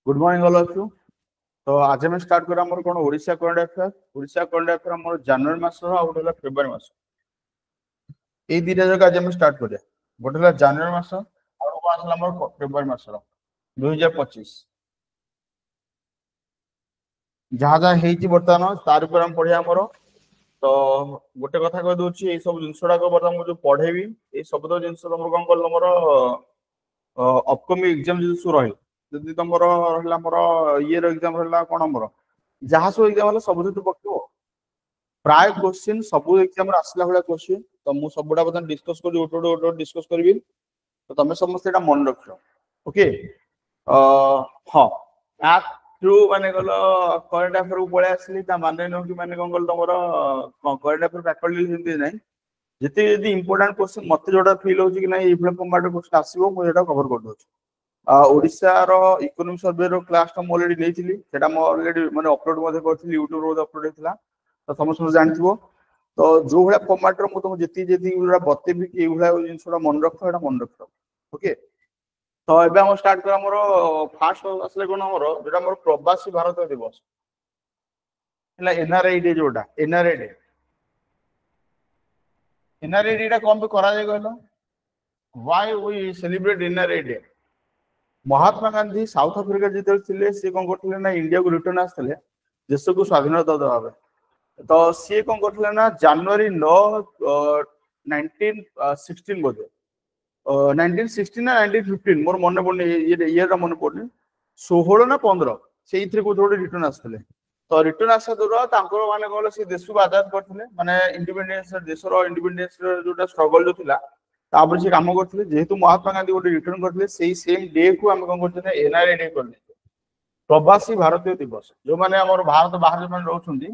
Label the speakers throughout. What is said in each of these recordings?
Speaker 1: Good morning all of you. तो आज हम स्टार्ट करा हमर कोन Odisha current affair. Odisha current affair हमर जनवरी मास रो आउट होला फेब्रुआरी मास। ए दिटा जक आज हम स्टार्ट करिया। गोटे होला जनवरी मास और को आसला हमर फेब्रुआरी मास रो 2025। जहा जहा हेची बर्तमान तार ऊपर हम पढिया हमर। तो गोटे कथा कह दोची ए सब जिंसडा को बर्तमान मु जो पढेबी ए सब तो जिंस हमर कोन करल हमर अपकमिंग एग्जाम जिंस रही जदि तमर रहला हमर ईयर एग्जाम रहला कोन हमर जहा सब एग्जाम होला सब तो पक्को प्राय क्वेश्चन सब एग्जाम रे आसला होला क्वेश्चन। तो मु सबडा बदन डिस्कस कर ओटो डिस्कस करबी। तो तमे समस्त एटा मन रखियो। ओके हां आ थ्रू माने गलो करंट अफेयर को पळे आसली ता माने न कि माने कोन गल तमर करंट अफेयर फैकल्टी हिंदी नै जति जति इंपोर्टेंट क्वेश्चन मते जोडा फील होची कि नै ई फॉर्मेट क्वेश्चन आसीबो मु एटा कवर कर दोछ। ओडिशा रो इकोनॉमिक सर्वे रो क्लास तो ऑलरेडी नेइथिली सेटा म ऑलरेडी माने अपलोड मध्ये करथिली YouTube रो अपलोड हेतला। तो समस्त जानिथिबो। तो जो भला फॉर्मेट रो मु तुम जति जति उरा बतेबी कि उला जिंसडा मन रखो एटा मन रखो। ओके तो एबे हम स्टार्ट कर हमरो फास्ट असले कोन हमरो जेटा हमरो प्रवासी भारत दिवस हला एनआरआई डे जोटा एनआरआई डे। एनआरआई डे कोन पे करा जाय कहलो why we celebrate NRI day. Mahatma Gandhi South Africa जिते थिले से कोन करथिले ना इंडिया को रिटर्न आस्थले देश को स्वाधीनता दबावे। तो से कोन करथिले ना जनवरी 9 1916 बोले 1916 ना 1915 मोर मन पड़ने ये ईयर मन पड़ने 16 ना 15 से इथरे को थोड़े रिटर्न आस्थले। तो रिटर्न आसा दूर तांकर माने कहले से देश को आजाद करथिले माने इंडिपेंडेंस देश रो इंडिपेंडेंस जोटा स्ट्रगल जो थिला तापर से काम करथिले जेहेतु महात्मा गांधी गोटे रिटर्न करथिले सेही सेम डे को हम कोन करथिले एनआरआई डे करले प्रवासी भारतीय दिवस। जो माने हमर भारत बाहर जो माने रहउछंती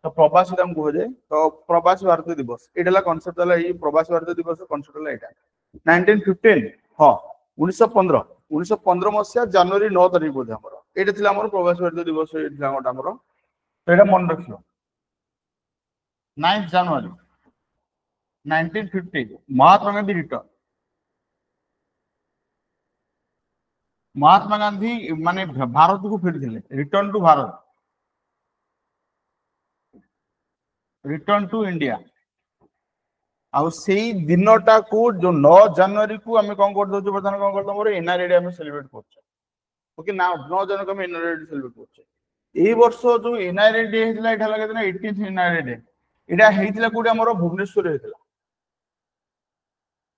Speaker 1: तो प्रवासी हम कह जाए। तो प्रवासी भारतीय दिवस एटाला कांसेप्ट हला ई प्रवासी भारतीय दिवस कांसेप्ट हला एटा 1915 हां 1915 मसिया जनवरी 9 तारिख बोधे हमर एटा थिला हमर प्रवासी भारतीय दिवस एटा हमर हमर तो एटा मन रखियो 9 जनवरी 1950 महात्मा गांधी रिटर्न। महात्मा गांधी माने भारत को फिर return to Bharat return to India आउ सेही दिनटा को जो 9 जनवरी को हम कोन कर दोछु प्रधान कोन कर दमरो एनआरआई डे हम सेलिब्रेट करछ। ओके ना 9 जनवरी को हम एनआरआई डे सेलिब्रेट करछ। एई वर्ष जो एनआरआई डे हेतला एठा लगे ना 18th एनआरआई डे एटा हेतिला कोडी हमरो भुवनेश्वर हेतिला।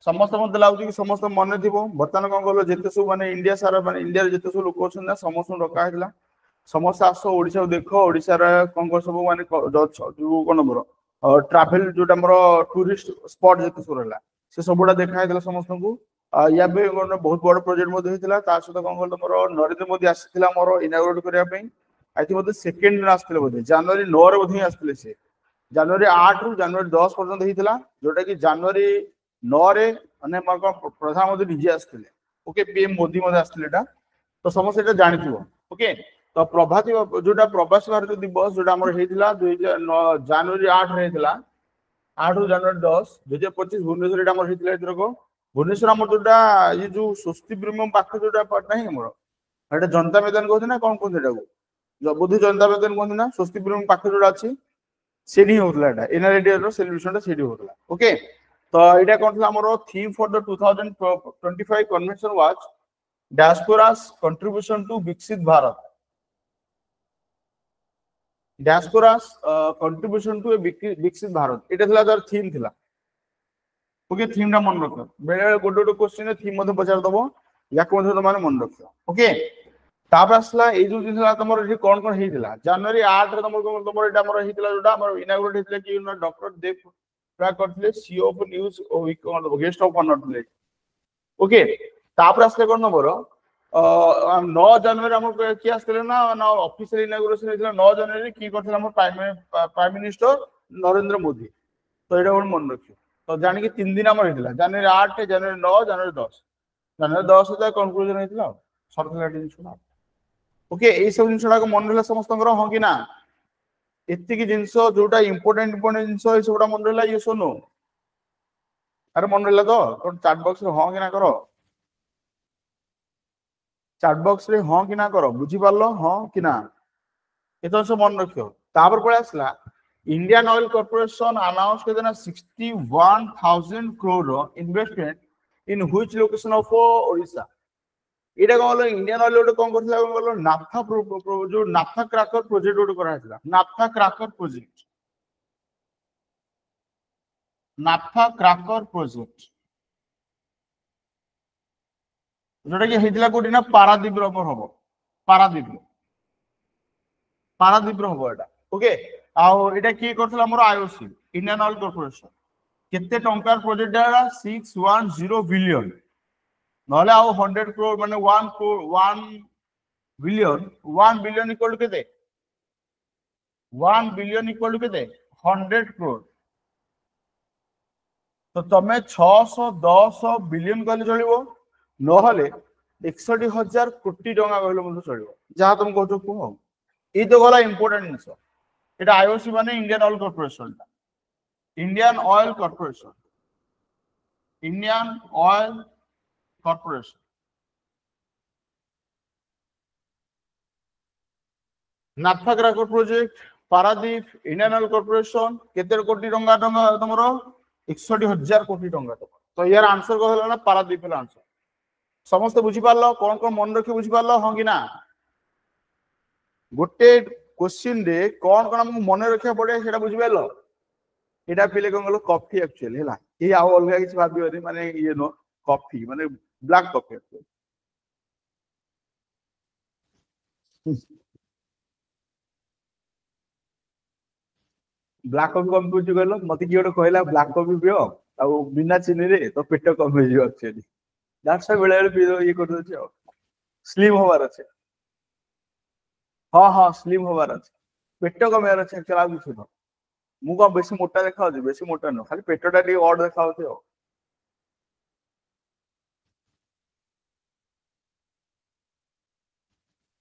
Speaker 1: समस्त मत लाउची कि समस्त मन थिबो बर्तमान कोन गलो जेते सब माने इंडिया सारा माने इंडिया जेते सब लोक अछन ना समस्त डका हेतला समस्त आसो ओडिसा देखो ओडिसा रा कोन को सब माने जो कोन नंबर ट्रैवल जोटा हमरो टूरिस्ट स्पॉट जेते सब रहला से सबडा देखा हेतला समस्त को या बे बहुत बड़ प्रोजेक्ट मode हेतला ता सहित कोन गलो हमरो नरेंद्र मोदी आसिथिला हमरो इनॉग्रेट करिया पई आई थिंक मते सेकंड दिन आस्थिले बोधे जनवरी 9 रे बोधे आस्थिले से जनवरी 8 रु जनवरी 10 पर्यंत हेतला जोटा कि जनवरी 9 रे अने माको प्रधानमंत्री निजे आस्थिले। ओके पीएम मोदी मते आस्थिले एटा तो समस्त एटा जानिथिबो। ओके तो प्रभाती जोटा प्रवासी भारतीय दिवस जोटा हमर हेतिला 2009 जनवरी 8 रे हेतिला 8 रु जनवरी 10 2025 भुवनेश्वर एटा हमर हेतिला एतरको भुवनेश्वर हमर जोटा ये जो स्वस्ति प्रीमियम पाख जोटा पार्ट नाही हमर एटा जनता मैदान कहथे ना कोन कोन एटा को जो बुद्धि जनता मैदान कहथे ना स्वस्ति प्रीमियम पाख जोटा अछि सेडी होतला एटा एनआरआई डे रो सेलिब्रेशन सेडी होतला। ओके तो एटा कोन हमरो theme for the 2025 convention was diaspora's contribution to Viksit Bharat diaspora's contribution to Viksit Bharat एटा थला दर थीम थिला। ओके थीम दा मन रखो बेले गोडो क्वेश्चन थीम मध्ये पचार दबो याको मध्ये त माने मन रखो। ओके तापर असला ए जो दिनला तमर जे कोन कोन हेतिला जनवरी 8 रे तमर एटा हमर हेतिला जोटा हमर इनॉग्रेट हेतिला कि डॉक्टर देव ट्रैक करथिले सीईओ ऑफ न्यूज ओ गेस्ट ऑफ ऑनर थिले। ओके तापर असले कोन नंबर 9 जनवरी हमर की आस्थिले ना ऑफिशियल इनॉग्रेशन हेतिला 9 जनवरी की करथिला हमर प्राइम मिनिस्टर नरेंद्र मोदी। तो एटा कोन मन रखियो तो जानि कि 3 दिन हमर हेतिला जनवरी 8 जनवरी 9 जनवरी 10 जनवरी 10 होता कंक्लूजन हेतिला सरथिला दिन सुना। ओके ए सब जिनसडा को मन रहला समस्त हां कि ना एति की जिंस जोटा इंपोर्टेंट जिंस ए सबडा मन रहला ये सुनो अरे मन रहला तो चैट बॉक्स रे हां कि ना करो चैट बॉक्स रे हाँ कि ना करो बुझी पारलो हाँ कि ना एतो सब मन रखियो तापर पळे आसला इंडियन ऑयल कॉर्पोरेशन अनाउंस कर देना 61,000 crore investment in which location of Odisha Etah cone Indian oil गोटे कोन करथला कोन बोलो नाफा जो नाफा क्रैकर प्रोजेक्ट गोटे करा हथला नाफा क्रैकर प्रोजेक्ट जोटा कि हेतला कोटी ना पारादीप रो हबो पारादीप रो हबो एटा ओके आ एटा की करथला हमर आईओसी इंडियन ऑयल कॉर्पोरेशन केते टंकार प्रोजेक्ट एटा 610 बिलियन नहले आ 100 करोड़ माने 1 crore 1 billion 1 billion equal to केते 1 बिलियन इक्वल टू केते 100 करोड़ तो तमे 610 बिलियन कहले चलिबो नहले 61,000 कोटी टंका कहले मते चलिबो जहा तुम कहतो को ई तो गला इंपोर्टेंट जिंस एटा आईओसी माने Indian oil Corporation Indian oil Corporation Indian oil Corporation naphtha cracker project Paradip Indian oil Corporation केते कोटी टंका तमरो 61,000 कोटी टंका तो यार आंसर को हला ना पारादीप हला आंसर समस्त बुझी पारलो कोन कोन मन रखि बुझी पारलो हां कि ना गोटे क्वेश्चन रे कोन कोन हमकु मन रखिया पड़े सेटा बुझी पारलो एटा पीले कोन गलो कॉफी एक्चुअली हला ए आ अलगा किछ भाबियो माने ये नो कॉफी माने ब्लैक कॉफी ब्लैक कॉफी कम पिउछु कहलो मते कि गोटे कहला ब्लैक कॉफी पियो आ बिना चीनी रे तो पेट कम हो जियो एक्चुअली दैट्स व्हाई बेले बेले पियो ये कर दोछि स्लिम होबार अछि हां हां स्लिम होबार अछि पेट कम यार अछि एक्चुअली आ किछु न मु को बेसी मोटा देखा होछि बेसी मोटा न खाली पेटटा टी ऑड देखा होछि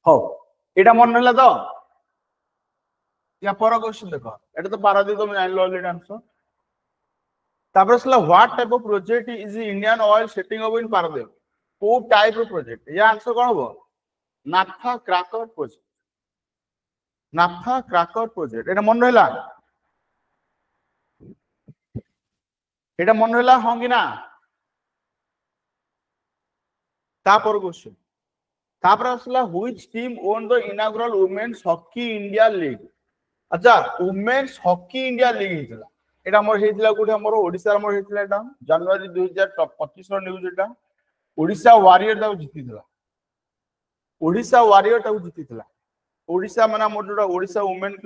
Speaker 1: हो एटा मन रहला तो या पर क्वेश्चन देखो एटा तो पारादीप तुम जान लो ऑलरेडी आंसर तापर सला what type of project is Indian oil setting up in Paradip को टाइप ऑफ प्रोजेक्ट या आंसर कोन हो नाफा क्रैकर प्रोजेक्ट नाफा क्रैकर प्रोजेक्ट एटा मन रहला एटा मन रहला हां कि ना तापर क्वेश्चन तापर असला which team won the inaugural women's hockey India league अच्छा वुमेन्स हॉकी इंडिया लीग हितला एटा हमर हेतला कोठी हमर ओडिसा हमर हेतला एटा जनवरी 2025 रो न्यूज एटा ओडिसा वारियर ता जीतितला ओडिसा वारियर ता जीतितला ओडिसा माने हमर जोटा ओडिसा वुमेन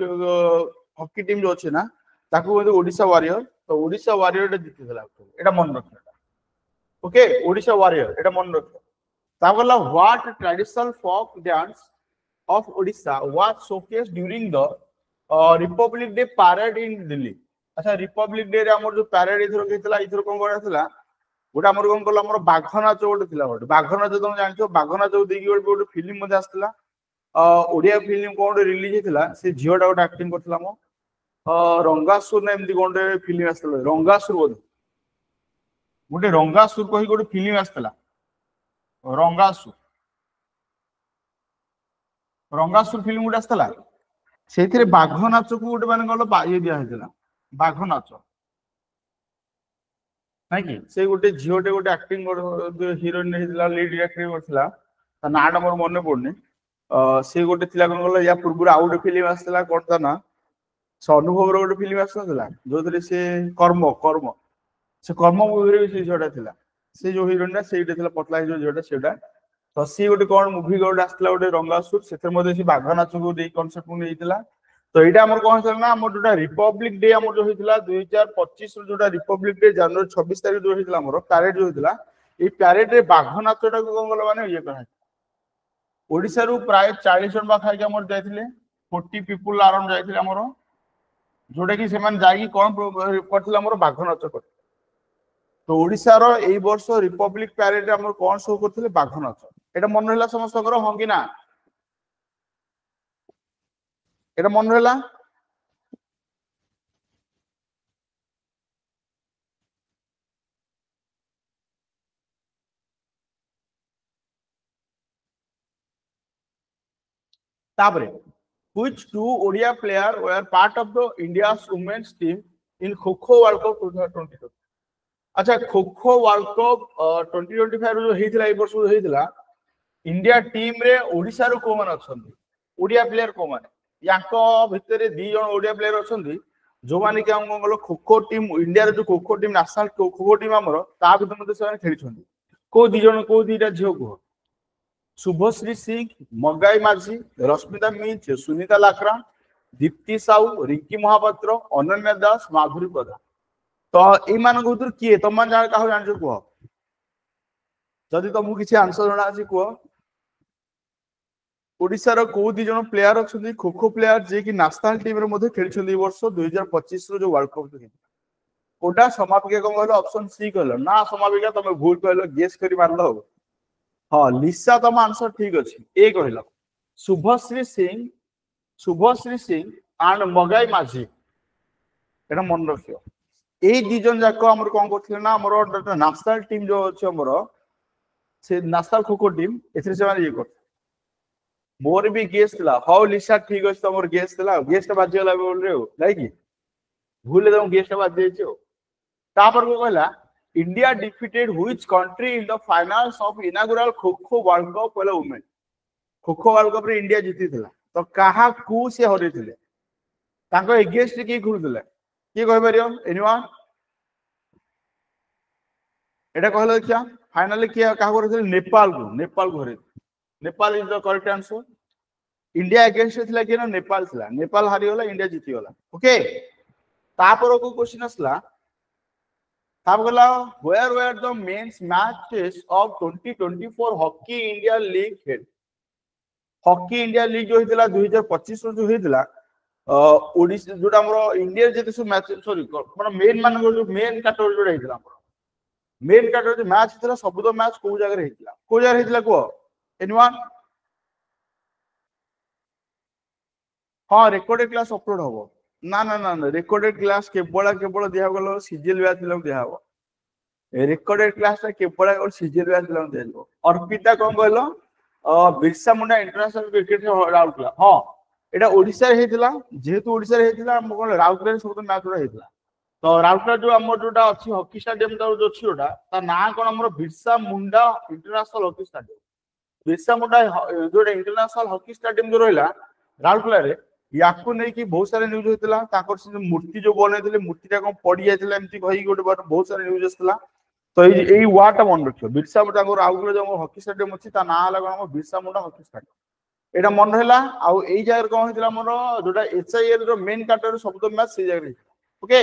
Speaker 1: हॉकी टीम जो अछि ना ताकू ओडिसा वारियर तो ओडिसा वारियर ता जीतितला एटा मन रखना ओके ओडिसा वारियर एटा मन रखना तावला what traditional folk dance of Odisha was showcase during the Republic Day parade in Delhi अच्छा रिपब्लिक डे रे हमर जो पैरेड इथरो केतला इथरो कोन करथला गोटे हमर कोन कला हमर बाघना चोट थिला गोटे बाघना जो तुम जानछो बाघना जो देकी गोटे फिल्म मध्ये आस्तला ओडिया फिल्म कोन रिलीज हेतला से जियोटा गोटे एक्टिंग करथला मो रंगासुर ने एमदी कोन फिल्म आस्तला रंगासुर बोध गोटे रंगासुर कहि गोटे फिल्म आस्तला रंगासुर रंगासुर फिल्म गोटे आस्तला सेथिरे बाघ नाच को गोटे माने गलो ये दिया हेतला बाघ नाच नाइ कि से गोटे झियोटे गोटे एक्टिंग हीरोइन हेतला लीड एक्टिंग करथला ता नाडा मोर मने पड़नी से गोटे थिला कोन गलो या पूर्व आउ गोटे फिल्म आस्तला कोनता ना से अनुभव रो गोटे फिल्म आस्तला जोथरे से कर्म कर्म से कर्म मूवी रे से जोटा थिला से जो हीरोइन ना सेटा थिला पतला जो जोटा सेटा तो सी गोटे कोन मूवी गोटे आस्तला गोटे रंगासुर सेथर मध्ये से बाघ नाच को दे कांसेप्ट को नेइतला तो एटा हमर कोन छल ना हमर जोटा रिपब्लिक डे हमर जो हितला 2025 रो जोटा रिपब्लिक डे जनवरी 26 तारिख जो हितला हमर पैरेड जो हितला ए पैरेड रे बाघ नाचटा को कोन गलो माने ये कहा ओडिसा रु प्राय 40 जन बा खाइ के हमर जायथिले 40 पीपल अराउंड जायथिले हमर जोटा कि सेमान जाई कोन करथिला हमर बाघ नाच कर तो ओडिसा रो एई वर्ष रिपब्लिक पैरेड रे हमर कोन शो करथिले बाघ नाच एटा मन रहला समस्त करो हां कि ना एटा मन रहला तापरे which two Odia player were part of the India's women's team in Kho World Cup 2022? अच्छा खो खो वर्ल्ड कप 2025 जो हेतिला ए वर्ष जो हेतिला इंडिया टीम रे ओडिसा रो को मान अछंती ओडिया प्लेयर को मान याको भितरे दी जण ओडिया प्लेयर अछंती जो माने कि हम गलो खो खो टीम इंडिया रे जो kho kho team national kho kho team हमरो ता भितर मते से खेली छंती को दी जण को दीटा झियो को शुभश्री सिंह मगाई माझी रश्मिता मिंच सुनीता लाकरा दीप्ति साहू रिंकी महापात्र अनन्या दास माधुरी प्रधान तो ए मान भीतर किए तुम मान जान काहो जान कह जदि तुमको किसी आंसर जଣା अछि कह ओडिसा रो को दी जण प्लेयर अछंती खो खो प्लेयर जे कि नेशनल टीम रे मध्ये खेली छंती वर्ष 2025 रो जो वर्ल्ड कप हेतला कोटा समापिका कोन कहलो ऑप्शन सी कहलो ना समापिका तुम भूल कहलो गेस करी मारलो हां लिसा तुम आंसर ठीक अछि ए कहलो शुभश्री सिंह एंड मगाई माझी एटा मन रखियो ए दी जन जाको हमर कोन करथिले ना हमर नेशनल टीम जो अछि हमर से नेशनल खो खो टीम एथरे से माने ये कर मोर भी गेस थला हाउ लिसा ठीक अछि तमर गेस थला गेस त बाज गेला बोल रे हो नै कि भूल दम गेस त बाज जाय छो तापर को कहला India defeated which country in the finals of inaugural kho kho world cup पहला women kho kho world cup रे इंडिया जीती थला तो कहा को से हरे थिले ताको अगेंस्ट की खुलथिले की कहि परियो एनीवन एटा कहलो क्या फाइनली क्या कहा करथिले नेपाल को हरे Nepal is the correct answer India against थिला कि ना नेपाल थिला नेपाल हारि होला इंडिया जीती होला ओके तापर को क्वेश्चन असला ताप गला where were the men's matches of 2024 hockey India league held hockey India league जो हितला 2025 रो जो हितला ओडिसा जोटा हमरो इंडिया जेते सो मैच सॉरी मतलब मेन मान जो मेन कैटेगरी जोटा हितला हमरो मेन कैटेगरी मैच हितला सब तो मैच को जगह हितला को एनीवन हां रेकॉर्डेड क्लास अपलोड होबो ना ना ना रेकॉर्डेड क्लास केवल दिया गलो सीजीएल बैच दिला दिया हो रेकॉर्डेड क्लास ता केवल सीजीएल बैच दिला दिया हो अर्पिता कोन कहलो बिरसा मुंडा इंटरनेशनल क्रिकेट राउरकेला हां एटा ओडिसा रे हेतिला जेहेतु ओडिसा रे हेतिला हम कोन राउरकेला रे सब मैच रो हेतिला तो राउरकेला जो हमर जोटा अछि हॉकी स्टेडियम जो अछि ओटा ता ना कोन हमर Birsa Munda international hockey stadium Birsa Munda जोटा इंटरनेशनल हॉकी स्टेडियम जो रहला राउरकेला रे याकू नै कि बहुत सारे न्यूज होतिला ताकर से मूर्ति जो बनेथिले मूर्तिटा कोन पड़ी जायतिला एमती कहि गोटे बार बहुत सारे न्यूज असला तो एई वाटा मन रखियो बिरसा मुंडा को राउरकेला जो हॉकी स्टेडियम अछि ता ना हला कोन बिरसा मुंडा हॉकी स्टेडियम एटा मन रहला आ एई जगह कोन होतिला मोर जोटा एचआईएल रो मेन कैटेगरी सब तो मैच से जगह ओके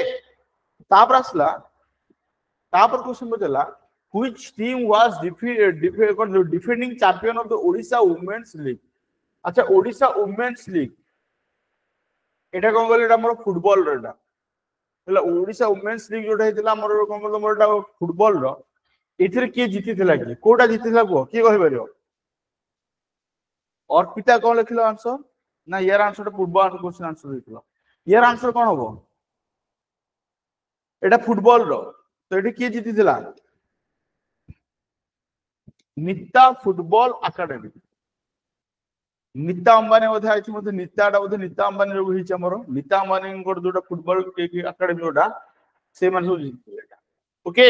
Speaker 1: तापर असला तापर क्वेश्चन बचला which team was defending champion of the Odisha women's league अच्छा ओडिसा वुमेन्स लीग एटा कोन गले एटा हमर फुटबॉल रेटा हला ओडिसा वुमेन्स लीग जोटा हेतिला हमर कोन गले हमर एटा फुटबॉल रो एथिरे के जीतिथिला कि कोटा जीतिथिला को की कहि परियो अर्पिता कोन लिखलो आंसर ना यार आंसर पूर्व क्वेश्चन आंसर हेतिला यार आंसर कोन होबो एटा फुटबॉल रो तो एटी के जीतिथिला नित्ता फुटबॉल एकेडमी नीता अंबानी बोधे आई थी नीताटा बोधे नीता अंबानी रो हिच हमर नीता अंबानी को जोटा फुटबॉल एकेडमी जोटा से मन सब जीतिलेटा ओके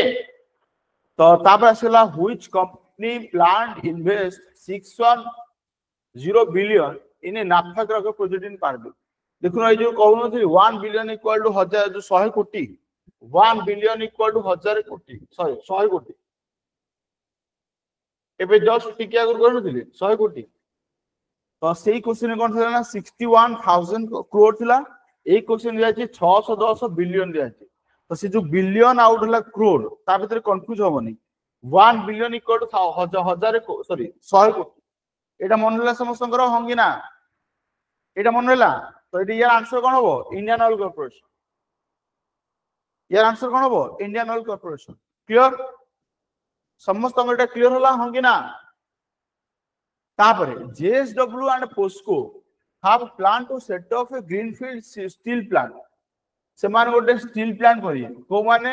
Speaker 1: तो तापर आसला which company planned invest 610 billion in a naphtha cracker project in Paradip देखो ए जो कहू नथि 1 बिलियन इक्वल टू 1000 जो 100 कोटी 1 बिलियन इक्वल टू 1000 कोटी सॉरी 100 कोटी एबे जस्ट टिकिया गुर कहू नथि 100 कोटी तो सेही क्वेश्चन कोन थला ना 61000 करोड़ थला एक क्वेश्चन दिया छै 610 बिलियन दिया छै तो से जो बिलियन आउट हला करोड़ ता भीतर कंफ्यूज होबनी 1 बिलियन इक्वल टू 1000 सॉरी 100 कोटी एटा मन हला समस्तंकर होंगी ना एटा मन हला तो एटी यार आंसर कोन होबो इंडियन ऑयल कॉर्पोरेशन यार आंसर कोन होबो इंडियन ऑयल कॉर्पोरेशन क्लियर समस्तंकर एटा क्लियर हला होंगी ना तापर JSW and POSCO have plan to set up a greenfield steel plant से मान गोटे स्टील प्लांट करिए को माने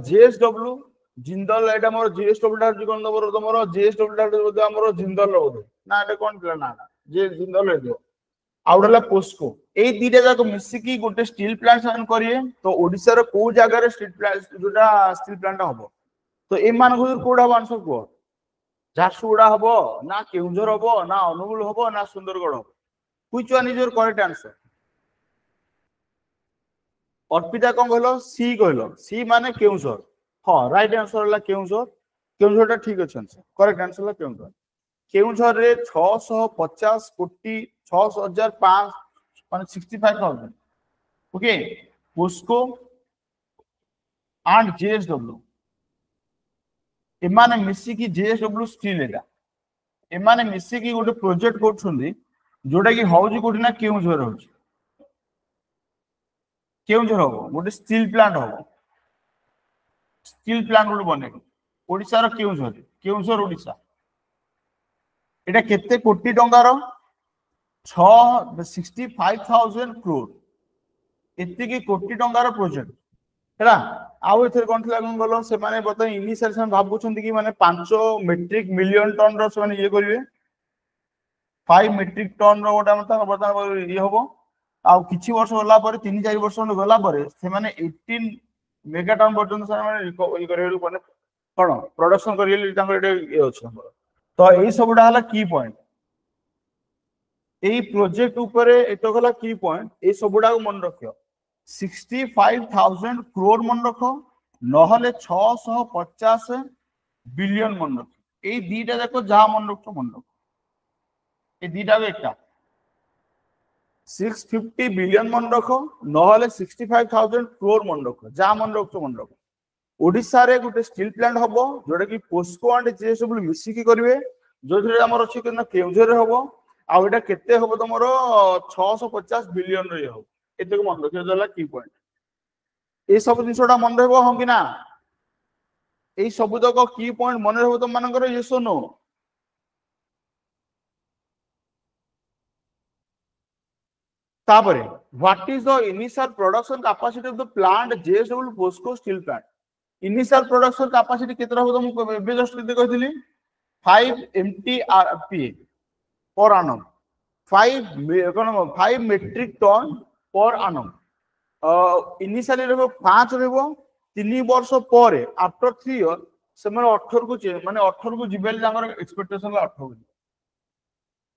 Speaker 1: जेएसडब्ल्यू जिंदल एटा मोर जेएसडब्ल्यू डा कोन नंबर तमरो जेएसडब्ल्यू डा बोध हमरो जिंदल रो बोध ना एटा कोन प्लान ना जे जिंदल रे दियो आउ गला पोस्को ए दीटा जाक मिसिकी गोटे स्टील प्लांट सान करिए तो ओडिसा रो को जगह रे स्टील प्लांट जोटा स्टील प्लांट हबो तो ए मान को कोडा आंसर को झारसुगुड़ा हबो ना केउंझर हबो ना अनुगुल हबो ना सुंदरगढ़ हबो which one is your correct answer Arpita कौन कहलो सी कहलो सी माने केउंझर हां राइट आंसर होला केउंझर केउंझरटा ठीक अछि आंसर करेक्ट आंसर होला केउंझर केउंझर रे 650 कोटी 6005 माने 65000 ओके पोस्को एंड जेएसडब्ल्यू एमाने मिसी की जेएसडब्ल्यू स्टील एटा एमाने मिसी की गोटे प्रोजेक्ट करछुंदी जोटा की हौजी कोठी ना केउंझर होछि केउंझर हो गोटे स्टील प्लांट हो स्टील प्लांट गोटे बने ओडिसा रो केउंझर केउंझर ओडिसा एटा केते कोटी टंकार 665,000 करोड़ एति की कोटी टंकार प्रोजेक्ट हैला आउ एथर कोन थला कोन गलो से माने बत इनिशियल से भाबुछंती कि माने 5 मेट्रिक मिलियन टन रो से माने ये करिवे 5 मेट्रिक टन रो गोटा मत बता ये होबो आउ किछि वर्ष होला पर 3-4 वर्ष गला पर से माने 18 मेगा टन पर्यंत से माने ये करिवे कोन कोन प्रोडक्शन करिले तांकर ये अछि हमर तो एई सबडा हला की पॉइंट एई प्रोजेक्ट ऊपर एतो गला की पॉइंट ए सबडा को मन रखियो 65,000 करोड़ मन रखो नहले 650 बिलियन मन रखो ए दीटा देखो जहां मन रखो ए दीटा एकटा 650 बिलियन मन रखो नहले 65,000 करोड़ मन रखो जहां मन रखो ओडिसा रे गुटे स्टील प्लांट हबो जोडा कि पोस्को एंड जेएसडब्ल्यू मिसी की करिवे जोथरे हमर अछि कि केउझर रे हबो आ एटा केते हबो तमरो 650 बिलियन रे हबो एते को मन रखियो जला की पॉइंट ए सब जिनसोडा मन रहबो हम कि ना ए सब तक की पॉइंट मन रहबो त मानकर यस नो तापरे what is the initial production capacity of the plant JSW POSCO steel plant initial production capacity केतरा हो तुम एबे जस्ट केते कहथिली 5 mtrpa पर annum 5 मेट्रिक टन पर annum इनिशियली रहबो 5 रहबो 3 वर्ष परे आफ्टर 3 इयर से माने 18 को माने 18 को जिबेल जांगर एक्सपेक्टेशन 18 को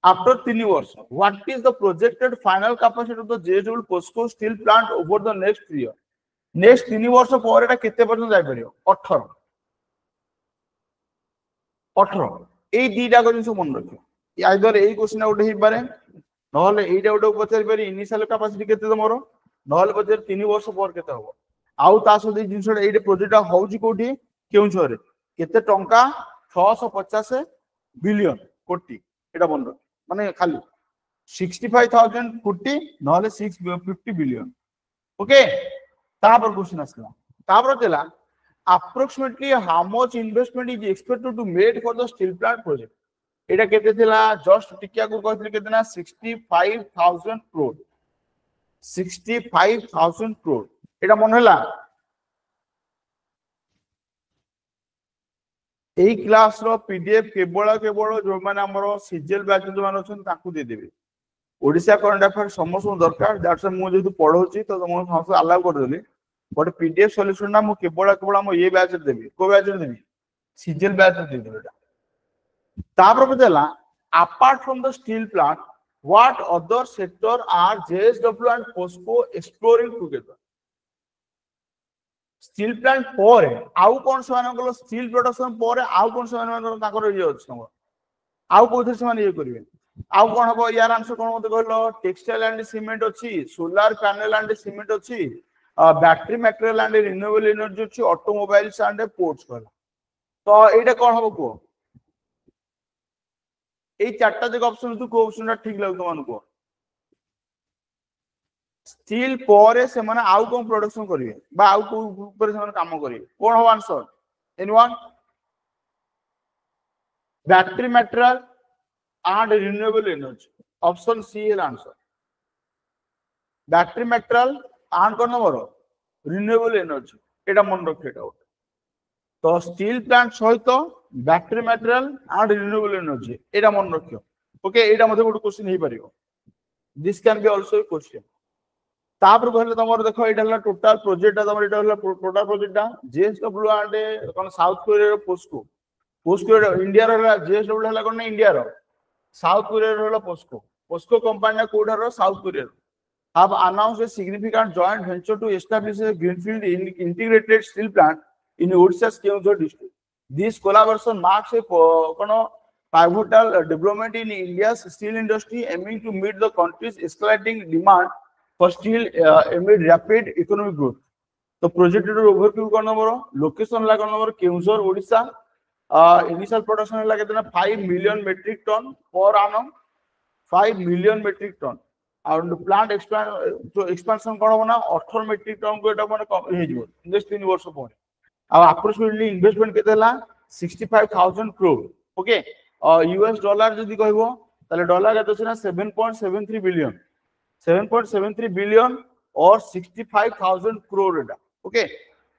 Speaker 1: after 3 years what is the projected final capacity of the JSW POSCO steel plant over the next 3 years next 3 वर्ष पर एटा केते पर्यंत जाय परियो 18 ए दीटा को जिंस मन रखियो आइदर ए क्वेश्चन आउट हे पारे नहले एटा उडो पचार पारे इनिशियल कैपेसिटी केते तमरो नहले पचार 3 वर्ष पर केते होबो आउ ता सदी जिंसडा एटे प्रोजेक्ट होउची कोठी केउछरे केते टंका 650 बिलियन कोटी एटा मन रखियो माने खाली 65,000 कोटी नहले 650 बिलियन ओके तापर क्वेश्चन आसला तापर देला approximately how much investment is expected to made for the steel plant project एटा केते थिला जस्ट टिकिया को कहथिले केते ना 65,000 करोड़ 65,000 करोड़ एटा मन होला एई क्लास रो पीडीएफ केवल जो माने हमरो सीजीएल बैच जो मान अछन ताकू दे देबे ओडिसा करंट अफेयर समस्त दरकार दैट्स मु जेतु पढौची तो तुम समस्त अलाउ कर देली बट पीडीएफ सॉल्यूशन ना मु केवल हम ये बैच देबी को बैच देबी सीजीएल बैच दे देबे एटा तापर बदला apart from the steel plant what other sector are JSW and POSCO exploring together steel plant पर आउ कोन से मानकलो स्टील प्रोडक्शन पर आउ कोन से मानकलो ताकर ये अछि आउ कोथि से मान ये करिवे आउ कोन हबो यार आंसर कोन मते कहलो टेक्सटाइल एंड सीमेंट अछि सोलर पैनल एंड सीमेंट अछि battery material and renewable energy अछि ऑटोमोबाइल्स एंड पोर्ट्स कहला तो एटा कोन हबो को ए चारटा जक ऑप्शन तू को ऑप्शन ठीक लागतो मान को स्टील पर से माने आउ कोन प्रोडक्शन करिवे बा आउ को ऊपर से माने काम करिवे कोन हो answer anyone battery material and renewable energy option C है आंसर बैटरी मटेरियल एंड कोन नंबर रिन्यूएबल एनर्जी एटा मन रखेटा तो स्टील प्लांट सहित battery material and renewable energy एटा मन रखियो ओके एटा मध्ये गोटे क्वेश्चन हे परियो this can be also a question तापर कहले तमर देखो एटा हला टोटल प्रोजेक्ट तमर एटा हला टोटल प्रोजेक्टटा जेएसडब्ल्यू एंड कोन South Korea POSCO POSCO India रो जेएसडब्ल्यू हला कोन इंडिया रो साउथ कोरिया रो हला पोस्को पोस्को कंपनी कोडा रो South Korea have announced a significant joint venture to establish a greenfield integrated steel plant in Odisha's Keonjhar district. This collaboration marks a pivotal development in India's steel industry, aiming to meet the country's escalating demand for steel amid rapid economic growth. The project overview location la Keonjhar, Odisha. Initial production la 5 million metric ton per annum. 5 million metric ton. और plant expansion कोन होना 18 metric ton को एटा माने कम हे जिवो next 3 वर्ष पर आ approximately investment केते ला 65000 crore okay US dollar जदी कहबो ताले डॉलर केते छना 7.73 बिलियन 7.73 बिलियन और 65000 करोड़ एटा ओके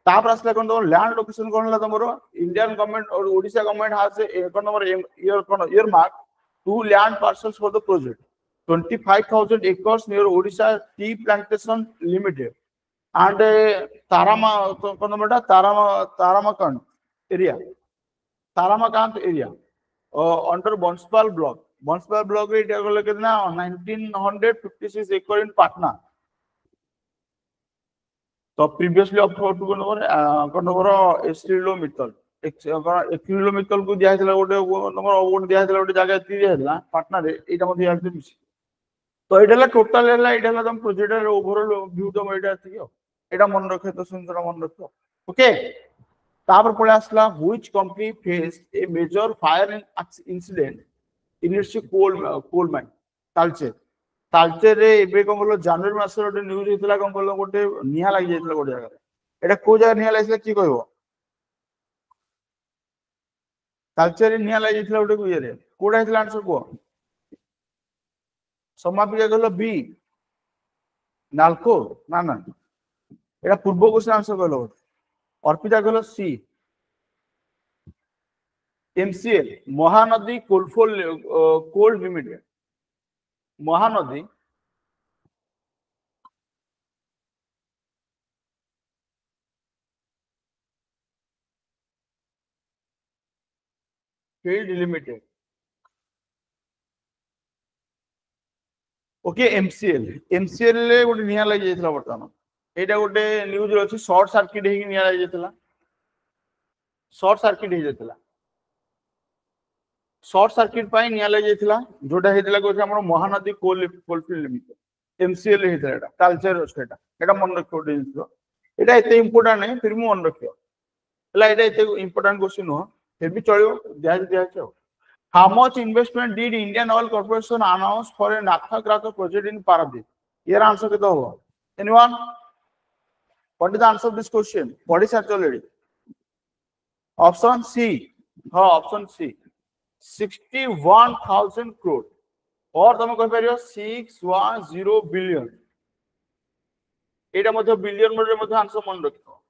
Speaker 1: तापर असला कोन तो लैंड लोकेशन कोन ला तमरो इंडियन गवर्नमेंट और Odisha government has a cone number year mark 2 land parcels for the project 25,000 acres near Odisha Tea Plantation Limited and Taramakant area under Bonspal block. Bonspal block it is 1956 acres in Patna. So previously up to ArcelorMittal. ArcelorMittal को दिया था वो number award दिया था वो जगह दिया था पटना रे एटा मध्ये यार तो एटा टोटल एटा तुम प्रोजेक्ट ओवरऑल व्यू तुम एटा थियो एटा मन रखे तो सुंदर मन रखो ओके तापर पळे आसला which company faced a major fire incident in its coal mine Talcher रे एबे कोन बोलो जनवरी मास रे न्यूज हितला कोन बोलो गोटे निया लागि जेतला गोटे जगह एटा को जगह निया लागिसला की कहबो तालचेर निया लागि जेतला गोटे को ये कोडा हितला आंसर को समापिका कहलो बी नालको ना ना एटा पूर्व क्वेश्चन आंसर कहलो अर्पिता कहलो सी एमसीएल महानदी कोल लिमिटेड महानदी फील्ड लिमिटेड ओके एमसीएल ले गोटे निया लागि जेतला वर्तमान एटा गोटे न्यूज रे अछि शॉर्ट सर्किट हेगी निया लागि जेतला शॉर्ट सर्किट हे जेतला शॉर्ट सर्किट पाई निया लागि जेतला जोटा हेतला को हमर महानदी कोलफील्ड लिमिटेड एमसीएल हेतला एटा कल्चर स्टेटा एटा मन रखो जिंस एटा एते इंपोर्टेंट नै फिर मु मन रखियो हला एटा एते इंपोर्टेंट क्वेश्चन हो फिर भी चलियो दिया छ How much investment did Indian Oil Corporation announce for a Naphtha cracker project in Paradip? Here answer ke do. Anyone? What is the answer of this question? What is already? Option C. हाँ option C. 61,000 crore. और तुम कह पारियो 610 billion. एटा मध्य billion मध्य answer मन रखो.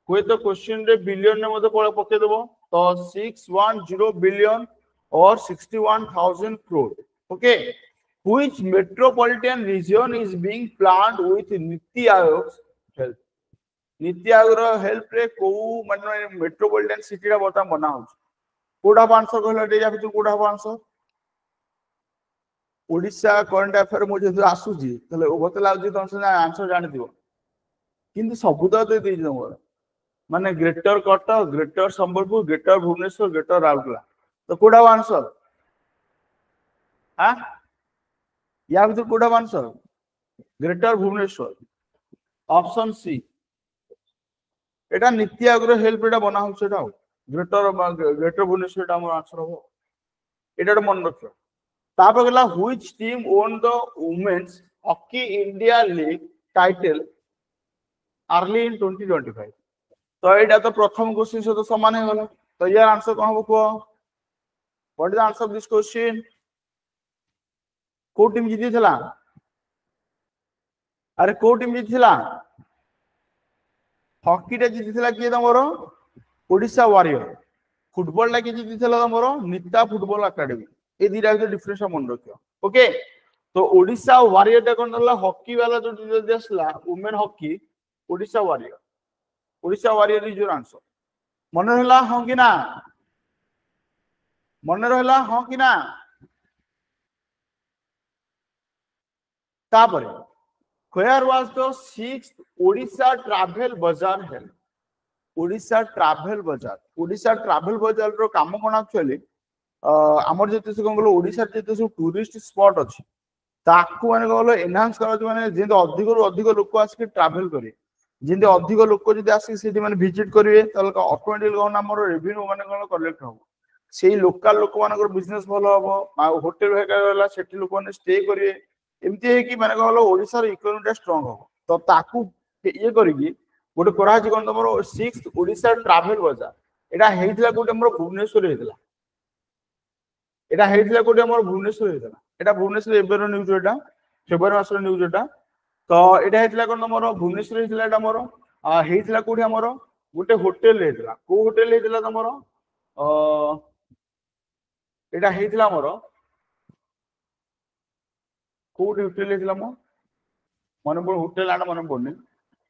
Speaker 1: कोई तो question रे billion ने मध्य पके देबो तो 610 billion or 61,000 crore. Okay. Which metropolitan region is being planned with Niti Aayog's help? Niti Aayog help रे को माने मेट्रोपॉलिटन सिटी रा बता बना हो कोडा आंसर कहला दे या फिर कोडा आंसर ओडिशा करंट अफेयर मुझे जो आसु जी तले ओ बतला जी तुम से आंसर जानि दियो किंतु सब तो दे दी हमर माने greater Cuttack greater Sambalpur greater Bhubaneswar greater Rourkela तो कोडा आंसर हां या फिर कोडा answer greater Bhubaneswar option C एटा नीति आयोग हेल्प एटा बना हो सेटा ग्रेटर भुवनेश्वर एटा हमर आंसर हो एटा मन रखो तापर गला which team won the women's hockey India league title early in 2025 तो एटा तो प्रथम क्वेश्चन से तो समान है गला तो यार आंसर कोन हो को what is the answer of this question को टीम जीती थला अरे को टीम जीती थला हॉकी टा जीती थला के तमरो ओडिशा वॉरियर फुटबॉल टा के जीती थला तमरो निता फुटबॉल एकेडमी ए दिरा के डिफरेंस मन रखियो ओके तो ओडिशा वारियर टा कोन होला हॉकी वाला जो देसला women hockey Odisha warrior is your answer मन रहला हां कि ना मन रहला हां कि ना तापरे where was the 6th Odisha travel bazaar held Odisha travel bazaar रो काम कोन एक्चुअली हमर जते से कोन बोलो ओडिसा जते सब टूरिस्ट स्पॉट अछि ताकू माने बोलो एनहांस करा माने जे अधिक रु अधिक लोक आसी ट्रैवल करे जे अधिक लोक जदि आसी सेठी माने विजिट करिवे तल ऑटोमेटिकली कोन हमर रेवेन्यू माने कोन कलेक्ट हो सेही लोकल लोक मानकर बिजनेस भलो हबो होटल हेला सेठी लोक माने स्टे करिवे एमती है कि माने कहलो ओडिसा रो इकोनॉमी स्ट्रांग हो तो ताकू ये करिकी गोटे करा छि कोन तमरो 6th ओडिसा ट्रैवल बाजार एटा हेइतला गोटे हमर भुवनेश्वर हेइतला एटा हेइतला गोटे हमर भुवनेश्वर हेइतला एटा भुवनेश्वर एबेर न्यूज एटा फेब्रुआरी मासर न्यूज एटा तो एटा हेइतला कोन तमरो भुवनेश्वर हेइतला एटा हमर हेइतला कोठी हमर गोटे होटल हेइतला को होटल हेइतला तमरो एटा हेइतला हमर कोड होटल हेइतला मो मन बोल होटल आना मन बोलने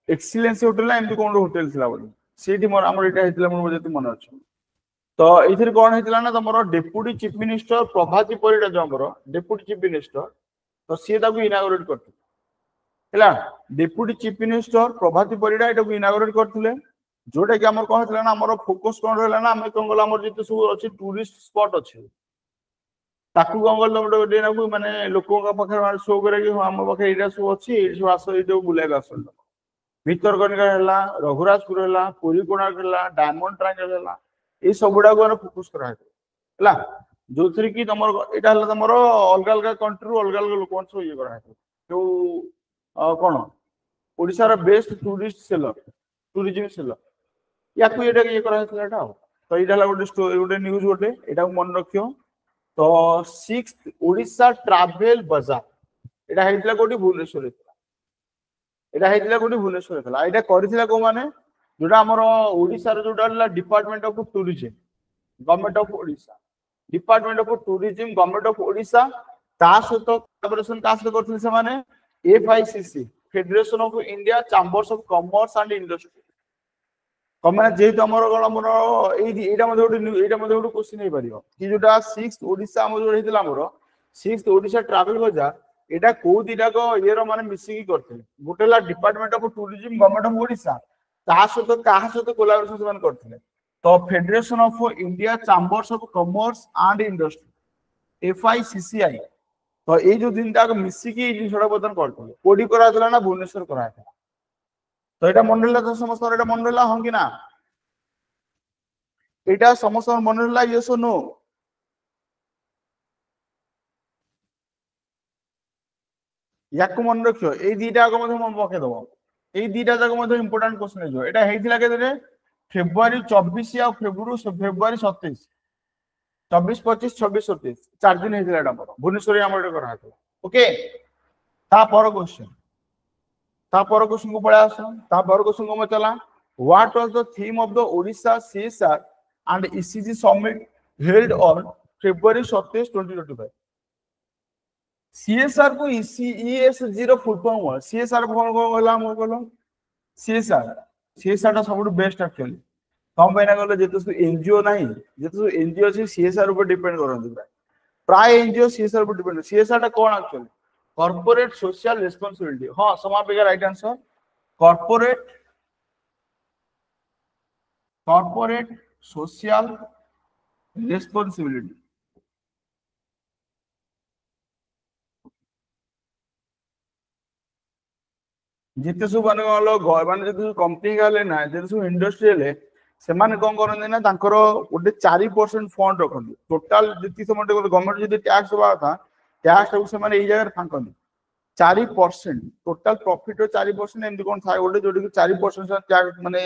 Speaker 1: एक्सीलेंस होटल ना एमती कोन होटल थिला बोली सेठी मोर हमर एटा हेइतला मोर जते मन अछि तो एथिर कोन हेइतला ना तमरो डेप्यूटी चीफ मिनिस्टर प्रभाती परिडा जो हमर डेप्यूटी चीफ मिनिस्टर तो सी ताकू इनागोरेट करथि हला डेप्यूटी चीफ मिनिस्टर प्रभाती परिडा एटा को इनागोरेट करथिले जोटा कि हमर कोन हेइतला ना हमर फोकस कोन रहला ना हम कोन गला हमर जते सब अछि टूरिस्ट स्पॉट अछि ताकू गंगल दमडो डेना को माने लोकों का पखे माने शो करे कि हम पखे एटा सब अछि सब आसो एटो बुले आसल भीतर कनिका हला रघुराजपुर हला पुरी कोणार्क हला डायमंड ट्रायंगल हला ए सबुडा को फोकस करा हला जो थरी की तमर एटा हला तमर अलग अलग कंट्री अलग अलग लोक सब ये करा जो कोन ओडिसा रा best tourist seller tourism seller या को एटा ये करा हला एटा तो एटा हला गोटे स्टोरी गोटे न्यूज गोटे एटा मन रखियो तो 6th ओडिशा ट्रैवल बाजार एटा हेइतला कोठी भुवनेश्वर एटा हेइतला कोठी भुवनेश्वर थला एटा करिथिला को माने जोटा हमर ओडिसा रो जोटा department of tourism government of Odisha department of tourism government of Odisha ता सहित कोलैबोरेशन का से करथिले से माने FICCI federation of India chambers of commerce and industry कमे जेहेतु हमर हमर एटा मध्ये गोटे क्वेश्चन हे परियो कि जोटा 6th ओडिसा हम जो हेतिला हमर 6th ओडिसा ट्रैवल बाजार एटा को दिटा को येर माने मिसिकी करथिले गोटेला department of tourism government of Odisha ता सहित काहा सहित कोलैबोरेशन से करथिले तो federation of India chambers of commerce and industry FICCI तो ए जो दिनटा को मिसिकी जिनसडा बदन करथिले कोडी कराथला ना भुवनेश्वर कराथला तो एटा मन रहला तो समस्त एटा मन रहला हम कि ना एटा समस्त मन रहला यस और नो याको मन रखियो ए दीटा को मध्ये मन पके दबो ए दीटा जाको मध्ये इंपोर्टेंट क्वेश्चन जो एटा हेइथिला के रे फेब्रुआरी 24 या फेब्रुआरी 27 24 25 26 27 चार दिन हेइथिला एटा हमर भुवनेश्वर हमर एटा करा हतो ओके ता पर क्वेश्चन तापर क्वेश्चन को पड़ा आसो तापर क्वेश्चन को चला what was the theme of the Odisha CSR and ECG summit held on February 27 2025 CSR को ईएसजी रो फुल फॉर्म हुआ सीएसआर कोन होला हम कहलो सीएसआर ता सबटु बेस्ट एक्चुअली कम पैना कहलो जेतो सु एनजीओ नाही जेतो सु एनजीओ अछि सीएसआर ऊपर डिपेंड करन प्राय एनजीओ सीएसआर ऊपर डिपेंड सीएसआर ता कोन एक्चुअली कॉर्पोरेट सोशल रिस्पांसिबिलिटी हाँ समापिका right answer corporate social responsibility जिते सब माने माने जिते कंपनी गाले ना जिते सब इंडस्ट्री ले से माने कोन करन ना तांकर ओटे 4% फंड रखन टोटल जिति समटे गवर्नमेंट जदी टैक्स बा था टैक्स से माने ए जगह फांकन 4% टोटल प्रॉफिट रो 4% एमदी कोन थाय ओटे जोडी 4% टैक्स माने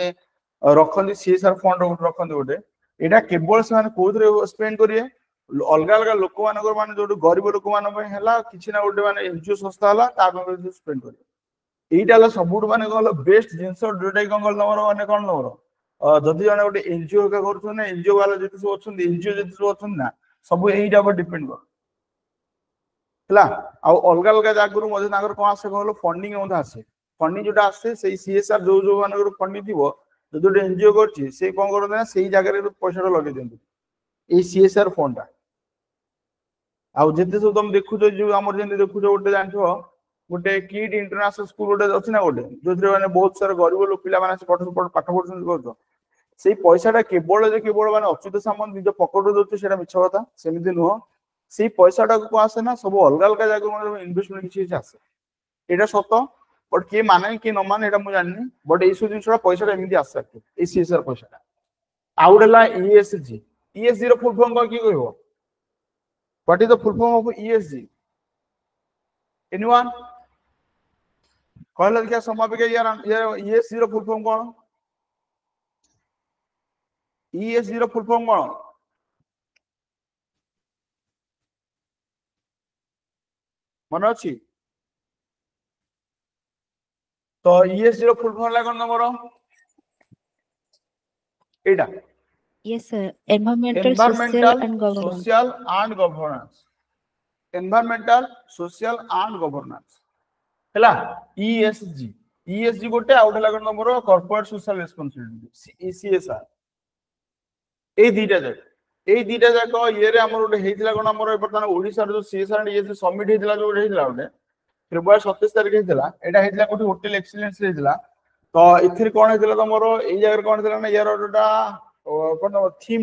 Speaker 1: रखन सीएसआर फंड रखन गोटे एटा केवल से माने कोथरे स्पेंड करिए अलग अलग लोक मानकर माने जोडी गरीब लोक मान पे हला किछि ना गोटे माने एनजीओ संस्था हला ता पे स्पेंड करिए एटा हला सबुट माने कहलो बेस्ट जिंस जोटा कोन कहलो हमर माने कोन हमर जदि जने गोटे एनजीओ का करथु ना एनजीओ वाला जति सब अछन एनजीओ जति सब अछन ना सब एइटा पर डिपेंड कर ହେଲା ଆଉ ଅଲଗା ଅଲଗା ଜାଗାରୁ ମଧ୍ୟ ତାଙ୍କର କଣ ଆସେ କହିଲ ଫଣ୍ଡିଂ ମଧ୍ୟ ଆସେ ଫଣ୍ଡିଂ ଯୋଉଟା ଆସେ ସେଇ ସିଏସଆର ଯୋଉ ମାନଙ୍କର ଫଣ୍ଡିଂ ଥିବ ଯଦି ଗୋଟେ ଏନଜିଓ କରୁଛି ସେ କଣ କରନ୍ତି ନା ସେଇ ଜାଗାରେ ପଇସାଟା ଲଗେଇ ଦିଅନ୍ତି ଏଇ ସିଏସଆର ଫଣ୍ଡଟା ଆଉ ଯେତେ ସବୁ ତମେ ଦେଖୁଛ ଯୋଉ ଆମର ଯେମିତି ଦେଖୁଛ ଗୋଟେ ଜାଣିଥିବ ଗୋଟେ କିଟ୍ ଇଣ୍ଟରନ୍ୟାସନାଲ ସ୍କୁଲ ଗୋଟେ ଅଛି ନା ଗୋଟେ ଯୋଉଥିରେ ମାନେ ବହୁତ ସାରା ଗରିବ ଲୋକ ପିଲାମାନେ ଆସି ପାଠ ପଢୁଛନ୍ତି କରୁଛ ସେଇ ପଇସାଟା କେବଳ ମାନେ ଅଚ୍ୟୁତ ସାମନ୍ତ ନିଜ ପକେଟରୁ ଦଉଛି ସେଇଟା ମିଛ କଥା ସେମିତି ନୁହଁ ସେଇ ପଇସାଟାକୁ କଣ ଆସେ ନା ସବୁ ଅଲଗା ଅଲଗା ଜାଗାରୁ ଇନଭେଷ୍ଟମେଣ୍ଟ କିଛି ଆସେ ଏଇଟା ସତ ବଟ୍ କିଏ ମାନେ କିଏ ନ ମାନେ ଏଇଟା ମୁଁ ଜାଣିନି ବଟ୍ ଏଇସବୁ ଜିନିଷଟା ପଇସାଟା ଏମିତି ଆସେ ଏଇ ସିଏସଆର ପଇସାଟା ଆଉ ଗୋଟେ ହେଲା ଇଏସଜି ଇଏସଜି ର ଫୁଲ୍ ଫର୍ମ କଣ କିଏ କହିବ What is the full form of ESG? Anyone? कहला क्या समापे के यार ESG रो फुल फॉर्म कौन? ESG रो फुल फॉर्म कौन? मन अछि तो ESG रो फुल फॉर्म लागन तमरो एटा
Speaker 2: Yes, sir. Environmental, social, and governance.
Speaker 1: Social and governance. Environmental, social, and governance. ହେଲା ESG ESG गोटे आउट लागन तमरो कॉर्पोरेट सोशल रेस्पोंसिबिलिटी CSR ए दीटा जाक ये रे हमर गोटे हेतिला कोन हमर बर्तमान ओडिसा रो CSR ESG समिट हेतिला जो हेतिला गोटे फेब्रुआरी 27 तारिख हेतिला एटा हेतिला कोठी होटल एक्सीलेंस हेतिला तो इथिर कोन हेतिला तमरो एई जगह कोन हेतिला ना यार ओटा कोन थीम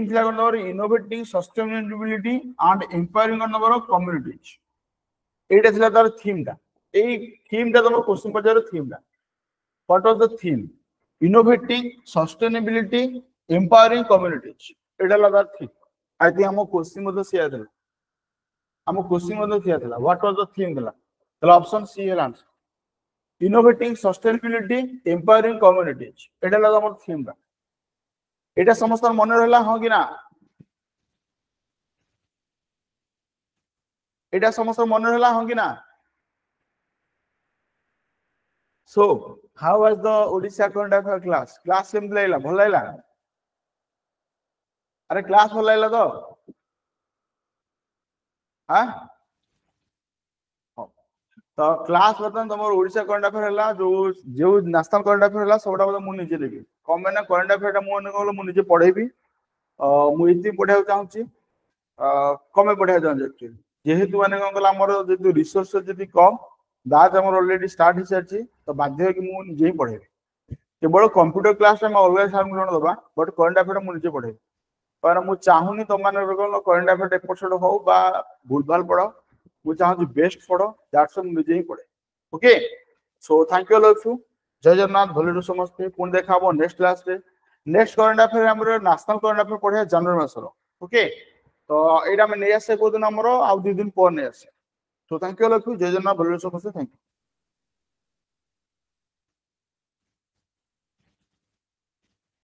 Speaker 1: थिला कोन तमरो इनोवेटिंग सस्टेनेबिलिटी एंड एम्पावरिंग कोन तमरो कम्युनिटीज एटा थिला तार थीम टा एई थीम टा तमरो क्वेश्चन पचारो थीम टा what was the theme innovating sustainability empowering communities एटा लगा थीम आई थिंक हम क्वेश्चन मतो सिया देला हम क्वेश्चन मतो सिया देला व्हाट वाज द थीम देला तला ऑप्शन सी है answer innovating sustainability empowering communities एटा लगा हमर थीम टा एटा समस्त मन रहला हो कि ना एटा समस्त मन रहला हो कि ना So, how was the Odisha current affair class? Class केमती लागला भल लागला अरे क्लास भल लागला तो हां तो क्लास बर्तन तुम ओडिशा करंट अफेयर हला जो नेशनल करंट अफेयर हला सबटा बता मु निजे देबी कम मैंने करंट अफेयर टा मु निजे पढेबी मु इति पढाउ चाहूची कमे पढाउ चाहूची एक्चुअली जेहेतु माने कोन कला हमर जे रिसोर्स जदी कम बैच हमर ऑलरेडी स्टार्ट हो सारची तो बाध्य कि मु निजे ही पढेबी केवल कंप्यूटर क्लास में अलग सार जण दबा बट करंट अफेयर मु निजे पढेबी कारण मु चाहूनी तुम माने करंट अफेयर एपिसोड हो बा भूलभाल पढ़ो मु चाहूँ बेस्ट पढ़ो दैट्स मु निजे ही पढ़े okay so thank you all of you जय जगन्नाथ भले समस्त पुणी देखा हम नेक्स्ट क्लास रे नेक्स्ट करंट अफेयर हमर नेशनल करंट अफेयर पढ़े जनवरी मासर ओके तो एटा हम नै आसे को दिन हमर आ 2 दिन पर नै आसे so thank you all of you जय जगन्नाथ भले समस्त थैंक यू